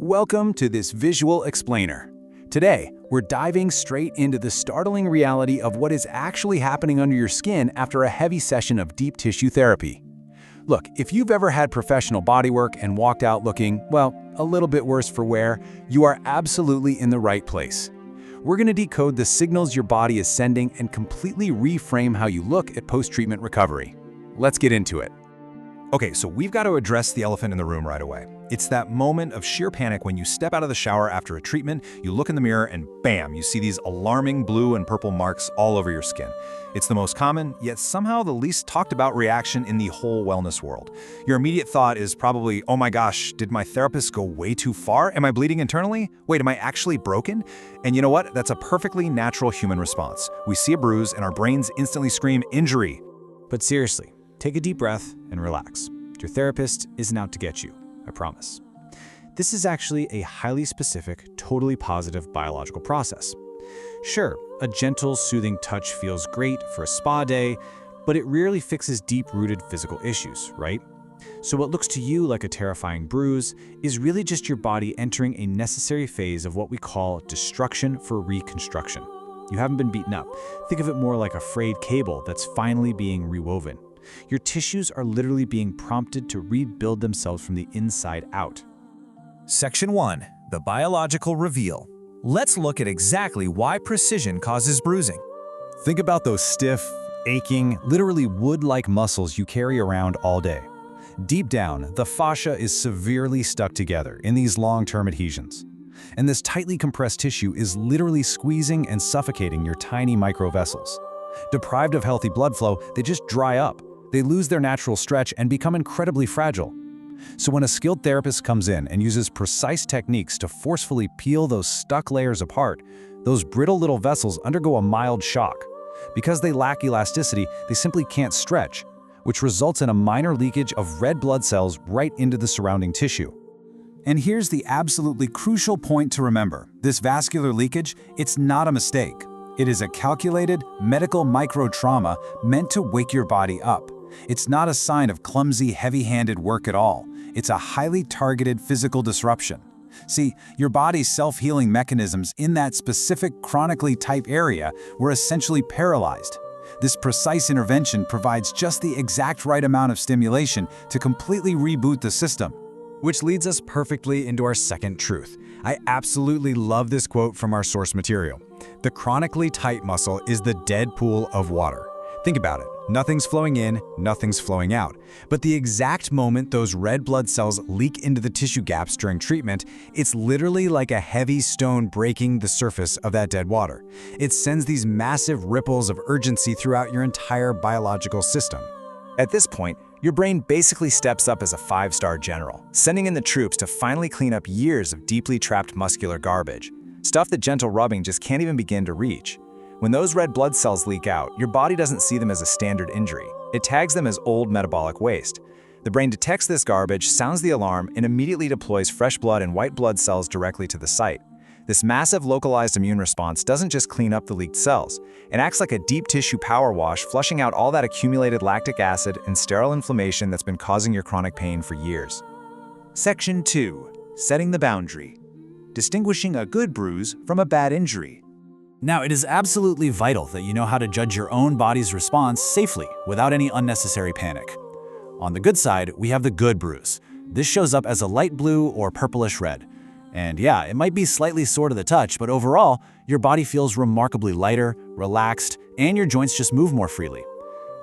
Welcome to this visual explainer. Today, we're diving straight into the startling reality of what is actually happening under your skin after a heavy session of deep tissue therapy. Look, if you've ever had professional bodywork and walked out looking, well, a little bit worse for wear, you are absolutely in the right place. We're going to decode the signals your body is sending and completely reframe how you look at post-treatment recovery. Let's get into it. Okay, so we've got to address the elephant in the room right away. It's that moment of sheer panic when you step out of the shower after a treatment, you look in the mirror, and bam, you see these alarming blue and purple marks all over your skin. It's the most common, yet somehow the least talked about reaction in the whole wellness world. Your immediate thought is probably, oh my gosh, did my therapist go way too far? Am I bleeding internally? Wait, am I actually broken? And you know what? That's a perfectly natural human response. We see a bruise and our brains instantly scream, injury. But seriously, take a deep breath and relax. Your therapist isn't out to get you, I promise. This is actually a highly specific, totally positive biological process. Sure, a gentle, soothing touch feels great for a spa day, but it rarely fixes deep-rooted physical issues, right? So what looks to you like a terrifying bruise is really just your body entering a necessary phase of what we call destruction for reconstruction. You haven't been beaten up. Think of it more like a frayed cable that's finally being rewoven. Your tissues are literally being prompted to rebuild themselves from the inside out. Section 1. The biological reveal. Let's look at exactly why precision causes bruising. Think about those stiff, aching, literally wood-like muscles you carry around all day. Deep down, the fascia is severely stuck together in these long-term adhesions. And this tightly compressed tissue is literally squeezing and suffocating your tiny microvessels. Deprived of healthy blood flow, they just dry up. They lose their natural stretch and become incredibly fragile. So when a skilled therapist comes in and uses precise techniques to forcefully peel those stuck layers apart, those brittle little vessels undergo a mild shock. Because they lack elasticity, they simply can't stretch, which results in a minor leakage of red blood cells right into the surrounding tissue. And here's the absolutely crucial point to remember. This vascular leakage, it's not a mistake. It is a calculated medical micro-trauma meant to wake your body up. It's not a sign of clumsy, heavy-handed work at all. It's a highly targeted physical disruption. See, your body's self-healing mechanisms in that specific chronically tight area were essentially paralyzed. This precise intervention provides just the exact right amount of stimulation to completely reboot the system. Which leads us perfectly into our second truth. I absolutely love this quote from our source material. The chronically tight muscle is the dead pool of water. Think about it. Nothing's flowing in, nothing's flowing out. But the exact moment those red blood cells leak into the tissue gaps during treatment, it's literally like a heavy stone breaking the surface of that dead water. It sends these massive ripples of urgency throughout your entire biological system. At this point, your brain basically steps up as a 5-star general, sending in the troops to finally clean up years of deeply trapped muscular garbage, stuff that gentle rubbing just can't even begin to reach. When those red blood cells leak out, your body doesn't see them as a standard injury. It tags them as old metabolic waste. The brain detects this garbage, sounds the alarm, and immediately deploys fresh blood and white blood cells directly to the site. This massive localized immune response doesn't just clean up the leaked cells. It acts like a deep tissue power wash, flushing out all that accumulated lactic acid and sterile inflammation that's been causing your chronic pain for years. Section 2. Setting the boundary. Distinguishing a good bruise from a bad injury. Now, it is absolutely vital that you know how to judge your own body's response safely, without any unnecessary panic. On the good side, we have the good bruise. This shows up as a light blue or purplish red. And yeah, it might be slightly sore to the touch, but overall, your body feels remarkably lighter, relaxed, and your joints just move more freely.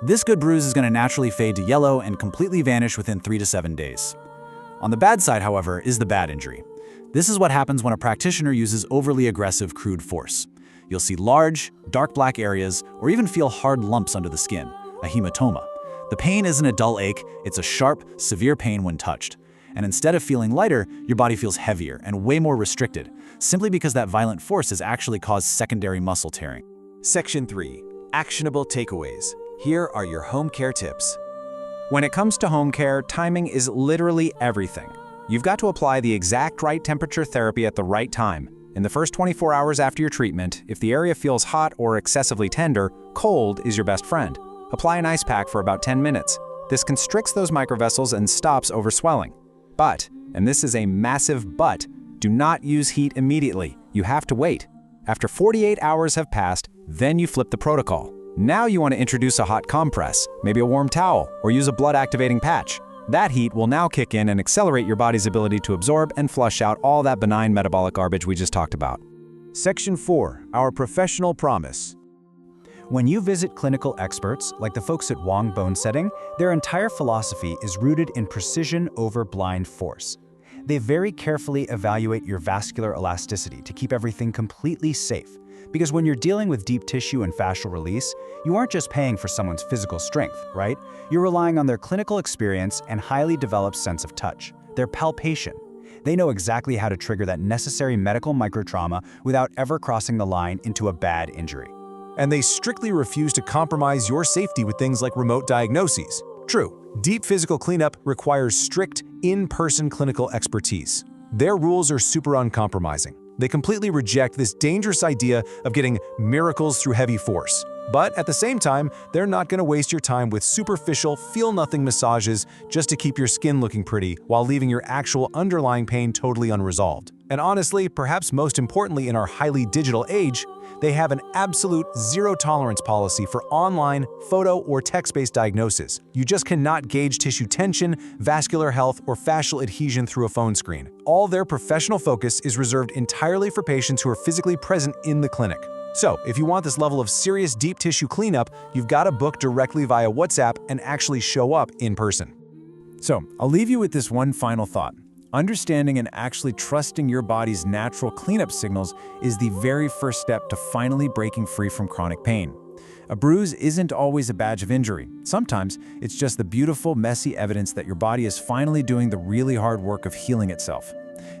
This good bruise is going to naturally fade to yellow and completely vanish within 3 to 7 days. On the bad side, however, is the bad injury. This is what happens when a practitioner uses overly aggressive, crude force. You'll see large, dark black areas, or even feel hard lumps under the skin, a hematoma. The pain isn't a dull ache, it's a sharp, severe pain when touched. And instead of feeling lighter, your body feels heavier and way more restricted, simply because that violent force has actually caused secondary muscle tearing. Section 3. Actionable takeaways. Here are your home care tips. When it comes to home care, timing is literally everything. You've got to apply the exact right temperature therapy at the right time. In the first 24 hours after your treatment, if the area feels hot or excessively tender, cold is your best friend. Apply an ice pack for about 10 minutes. This constricts those microvessels and stops overswelling. But, and this is a massive but, Do not use heat immediately. You have to wait. After 48 hours have passed, then you flip the protocol. Now you want to introduce a hot compress, maybe a warm towel, or use a blood-activating patch. That heat will now kick in and accelerate your body's ability to absorb and flush out all that benign metabolic garbage we just talked about. Section 4. Our professional promise. When you visit clinical experts, like the folks at Wong Bone Setting, their entire philosophy is rooted in precision over blind force. They very carefully evaluate your vascular elasticity to keep everything completely safe. Because when you're dealing with deep tissue and fascial release, you aren't just paying for someone's physical strength, right? You're relying on their clinical experience and highly developed sense of touch, their palpation. They know exactly how to trigger that necessary medical microtrauma without ever crossing the line into a bad injury. And they strictly refuse to compromise your safety with things like remote diagnoses. True, deep physical cleanup requires strict, in-person clinical expertise. Their rules are super uncompromising. They completely reject this dangerous idea of getting miracles through heavy force. But at the same time, they're not going to waste your time with superficial, feel-nothing massages just to keep your skin looking pretty while leaving your actual underlying pain totally unresolved. And honestly, perhaps most importantly in our highly digital age, they have an absolute zero-tolerance policy for online, photo, or text-based diagnosis. You just cannot gauge tissue tension, vascular health, or fascial adhesion through a phone screen. All their professional focus is reserved entirely for patients who are physically present in the clinic. So, if you want this level of serious deep tissue cleanup, you've got to book directly via WhatsApp and actually show up in person. So, I'll leave you with this one final thought. Understanding and actually trusting your body's natural cleanup signals is the very first step to finally breaking free from chronic pain. A bruise isn't always a badge of injury. Sometimes it's just the beautiful, messy evidence that your body is finally doing the really hard work of healing itself.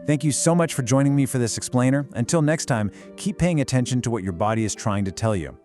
Thank you so much for joining me for this explainer. Until next time, keep paying attention to what your body is trying to tell you.